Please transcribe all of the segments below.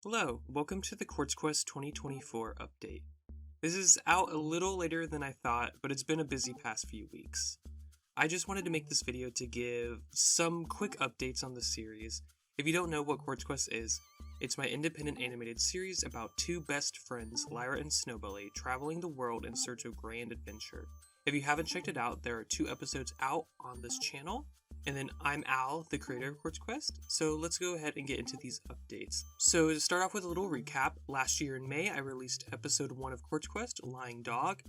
Hello, welcome to the Quartz Quest 2024 update. This is out a little later than I thought, but it's been a busy past few weeks. I just wanted to make this video to give some quick updates on the series. If you don't know what Quartz Quest is, it's my independent animated series about two best friends, Lyra and Snowbelly, traveling the world in search of grand adventure. If you haven't checked it out, there are 2 episodes out on this channel. And then I'm Al, the creator of Quartz Quest, so let's go ahead and get into these updates. So to start off with a little recap, last year in May I released episode 1 of Quartz Quest, Lying Dog,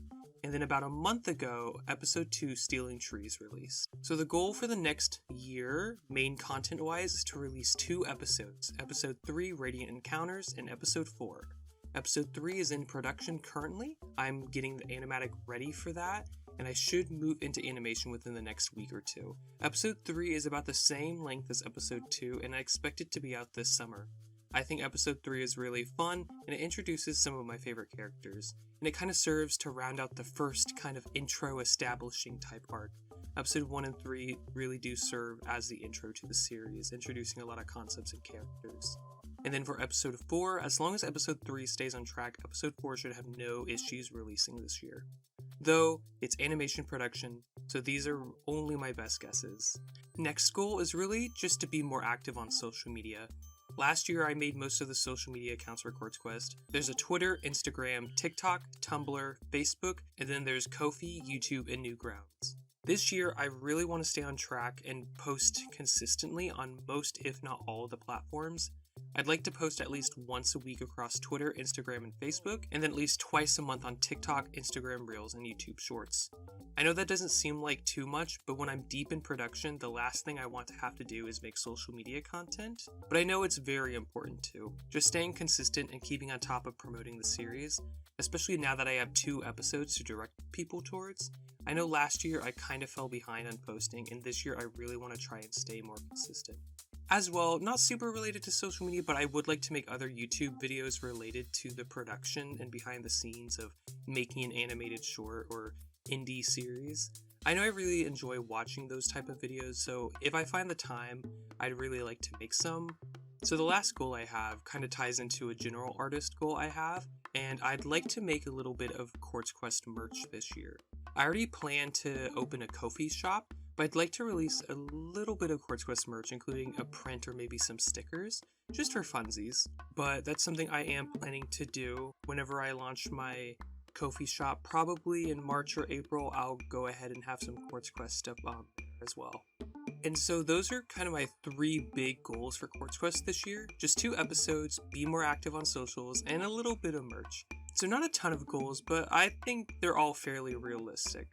and then about a month ago, episode 2, Stealing Trees released. So the goal for the next year, main content-wise, is to release 2 episodes, episode 3, Radiant Encounters, and episode 4. Episode 3 is in production currently. I'm getting the animatic ready for that, and I should move into animation within the next week or 2. Episode 3 is about the same length as episode 2, and I expect it to be out this summer. I think episode 3 is really fun, and it introduces some of my favorite characters, and it kind of serves to round out the first kind of intro establishing type arc. Episode 1 and 3 really do serve as the intro to the series, introducing a lot of concepts and characters. And then for episode 4, as long as episode 3 stays on track, episode 4 should have no issues releasing this year. Though, it's animation production, so these are only my best guesses. Next goal is really just to be more active on social media. Last year I made most of the social media accounts for Quartz Quest. There's a Twitter, Instagram, TikTok, Tumblr, Facebook, and then there's Ko-fi, YouTube, and Newgrounds. This year I really want to stay on track and post consistently on most if not all of the platforms. I'd like to post at least once a week across Twitter, Instagram, and Facebook, and then at least twice a month on TikTok, Instagram Reels, and YouTube Shorts. I know that doesn't seem like too much, but when I'm deep in production, the last thing I want to have to do is make social media content, but I know it's very important too. Just staying consistent and keeping on top of promoting the series, especially now that I have 2 episodes to direct people towards. I know last year I kind of fell behind on posting, and this year I really want to try and stay more consistent. As well, not super related to social media, but I would like to make other YouTube videos related to the production and behind the scenes of making an animated short or indie series. I know I really enjoy watching those type of videos, so if I find the time, I'd really like to make some. So the last goal I have kind of ties into a general artist goal I have, and I'd like to make a little bit of Quartz Quest merch this year. I already plan to open a Ko-fi shop, but I'd like to release a little bit of Quartz Quest merch, including a print or maybe some stickers, just for funsies. But that's something I am planning to do whenever I launch my Ko-fi shop. Probably in March or April, I'll go ahead and have some Quartz Quest stuff on there as well. And so those are kind of my 3 big goals for Quartz Quest this year. Just 2 episodes, be more active on socials, and a little bit of merch. So not a ton of goals, but I think they're all fairly realistic.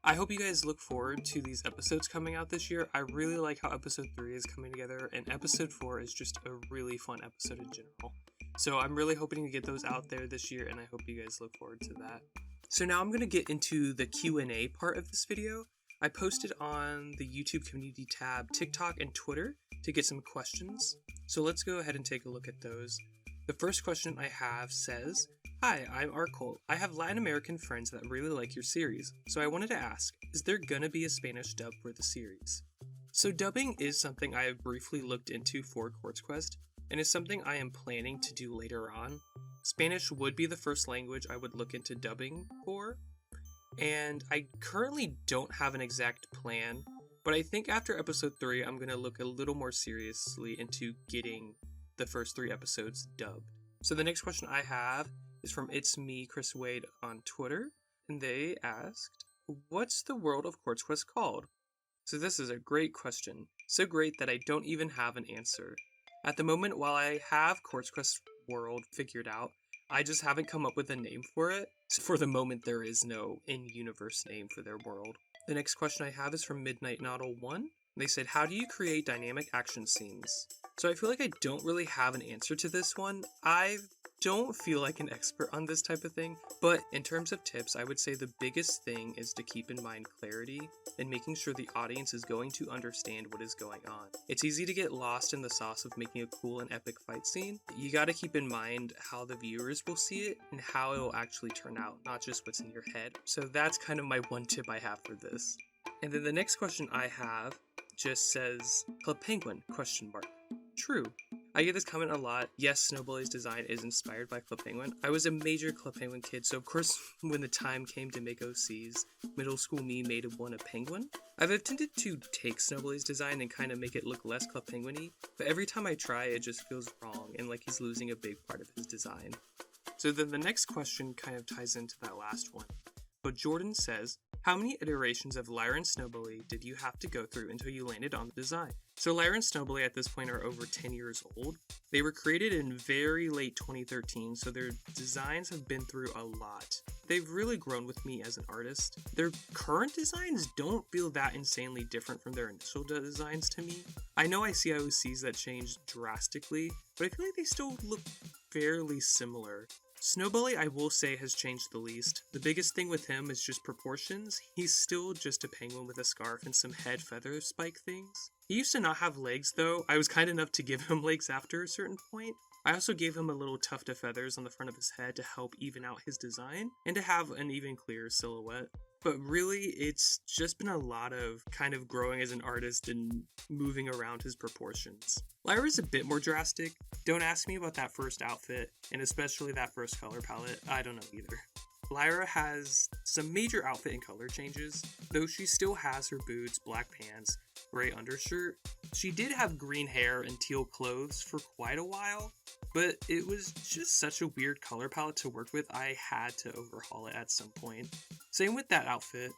I hope you guys look forward to these episodes coming out this year. I really like how episode 3 is coming together, and episode 4 is just a really fun episode in general. So I'm really hoping to get those out there this year, and I hope you guys look forward to that. So now I'm going to get into the Q&A part of this video. I posted on the YouTube community tab, TikTok, and Twitter to get some questions. So let's go ahead and take a look at those. The first question I have says, "Hi, I'm Arcolt. I have Latin American friends that really like your series, so I wanted to ask, is there gonna be a Spanish dub for the series?" So dubbing is something I have briefly looked into for Quartz Quest, and is something I am planning to do later on. Spanish would be the first language I would look into dubbing for, and I currently don't have an exact plan, but I think after episode 3 I'm gonna look a little more seriously into getting the first 3 episodes dubbed. So the next question I have is from It's Me, Chris Wade on Twitter, and they asked, "What's the world of Quartz Quest called?" So this is a great question, so great that I don't even have an answer. At the moment, while I have Quartz Quest world figured out, I just haven't come up with a name for it. So for the moment, there is no in-universe name for their world. The next question I have is from Midnight Noddle 1. They said, "How do you create dynamic action scenes?" So I feel like I don't really have an answer to this one. I don't feel like an expert on this type of thing, but in terms of tips, I would say the biggest thing is to keep in mind clarity and making sure the audience is going to understand what is going on. It's easy to get lost in the sauce of making a cool and epic fight scene. You gotta keep in mind how the viewers will see it and how it will actually turn out, not just what's in your head. So that's kind of my one tip I have for this. And then the next question I have just says, "Club Penguin?" True. I get this comment a lot. Yes, Snowbully's design is inspired by Club Penguin. I was a major Club Penguin kid, so of course when the time came to make OCs, middle school me made one a penguin. I've attempted to take Snowbully's design and kind of make it look less Club Penguin-y, but every time I try it just feels wrong and like he's losing a big part of his design. So then the next question kind of ties into that last one. But Jordan says, how many iterations of Lyra and Snowbully did you have to go through until you landed on the design? So Lyra and Snowbully at this point are over 10 years old. They were created in very late 2013, so their designs have been through a lot. They've really grown with me as an artist. Their current designs don't feel that insanely different from their initial designs to me. I know I see IOCs that changed drastically, but I feel like they still look fairly similar. Snowbully, I will say, has changed the least. The biggest thing with him is just proportions. He's still just a penguin with a scarf and some head feather spike things. He used to not have legs though. I was kind enough to give him legs after a certain point. I also gave him a little tuft of feathers on the front of his head to help even out his design and to have an even clearer silhouette. But really, it's just been a lot of kind of growing as an artist and moving around his proportions. Lyra's a bit more drastic. Don't ask me about that first outfit, and especially that first color palette. I don't know either. Lyra has some major outfit and color changes, though she still has her boots, black pants, gray undershirt. She did have green hair and teal clothes for quite a while, but it was just such a weird color palette to work with, I had to overhaul it at some point. Same with that outfit.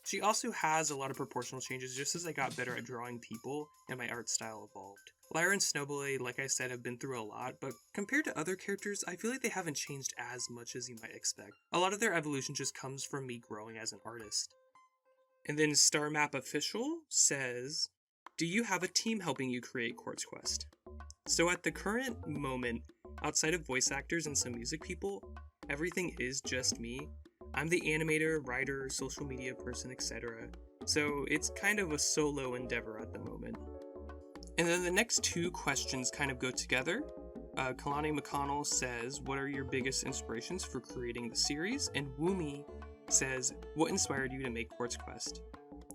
She also has a lot of proportional changes just as I got better at drawing people and my art style evolved. Lyra and Snowbully, like I said, have been through a lot, but compared to other characters, I feel like they haven't changed as much as you might expect. A lot of their evolution just comes from me growing as an artist. And then Star Map Official says, do you have a team helping you create Quartz Quest? So at the current moment, outside of voice actors and some music people, everything is just me. I'm the animator, writer, social media person, etc. So it's kind of a solo endeavor at the moment. And then the next two questions kind of go together. Kalani McConnell says, what are your biggest inspirations for creating the series? And Woomy says, what inspired you to make Quartz Quest?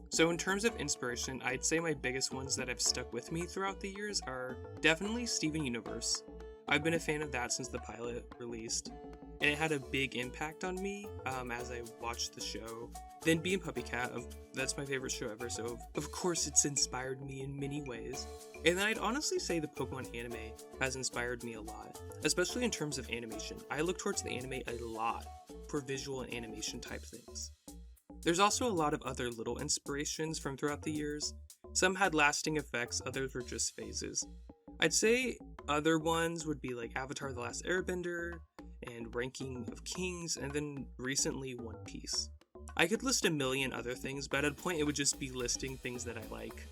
So in terms of inspiration, I'd say my biggest ones that have stuck with me throughout the years are definitely Steven Universe. I've been a fan of that since the pilot released, and it had a big impact on me as I watched the show. Then Bee and Puppy Cat, that's my favorite show ever, so of course it's inspired me in many ways. And then I'd honestly say the Pokemon anime has inspired me a lot, especially in terms of animation. I look towards the anime a lot for visual and animation type things. There's also a lot of other little inspirations from throughout the years. Some had lasting effects, others were just phases. I'd say other ones would be like Avatar: The Last Airbender, and Ranking of Kings, and then recently One Piece. I could list a million other things, but at a point it would just be listing things that I like.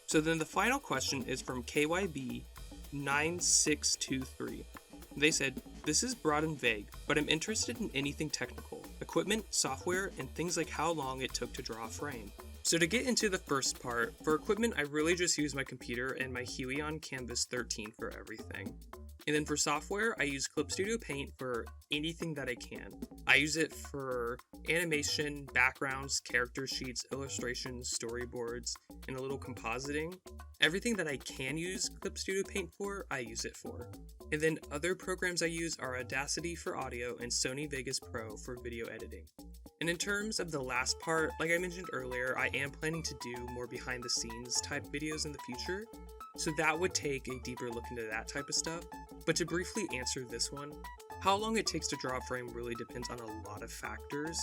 So then the final question is from KYB9623. They said, this is broad and vague, but I'm interested in anything technical, equipment, software, and things like how long it took to draw a frame. So to get into the first part, for equipment I really just use my computer and my Huion Canvas 13 for everything. And then for software, I use Clip Studio Paint for anything that I can. I use it for animation, backgrounds, character sheets, illustrations, storyboards, and a little compositing. Everything that I can use Clip Studio Paint for, I use it for. And then other programs I use are Audacity for audio and Sony Vegas Pro for video editing. And in terms of the last part, like I mentioned earlier, I am planning to do more behind the scenes type videos in the future. So that would take a deeper look into that type of stuff. But to briefly answer this one, how long it takes to draw a frame really depends on a lot of factors.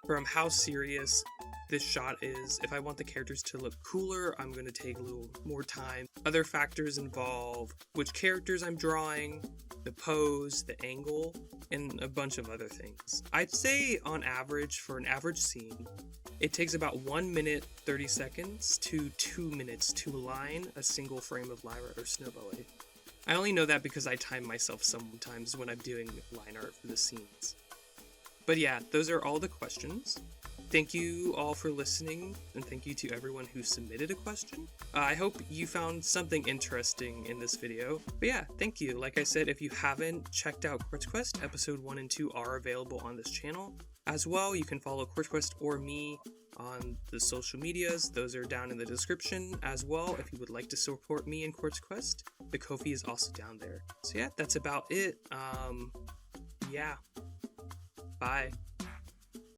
From how serious this shot is, if I want the characters to look cooler, I'm going to take a little more time. Other factors involve which characters I'm drawing, the pose, the angle, and a bunch of other things. I'd say on average, for an average scene, it takes about 1 minute 30 seconds to 2 minutes to line a single frame of Lyra or Snowbully. I only know that because I time myself sometimes when I'm doing line art for the scenes. But yeah, those are all the questions. Thank you all for listening, and thank you to everyone who submitted a question. I hope you found something interesting in this video. But yeah, thank you. Like I said, if you haven't checked out Quartz Quest, episode 1 and 2 are available on this channel. As well, you can follow Quartz Quest or me on the social medias. Those are down in the description as well if you would like to support me in Quartz Quest. The Ko-fi is also down there. So yeah, that's about it. Yeah. Bye.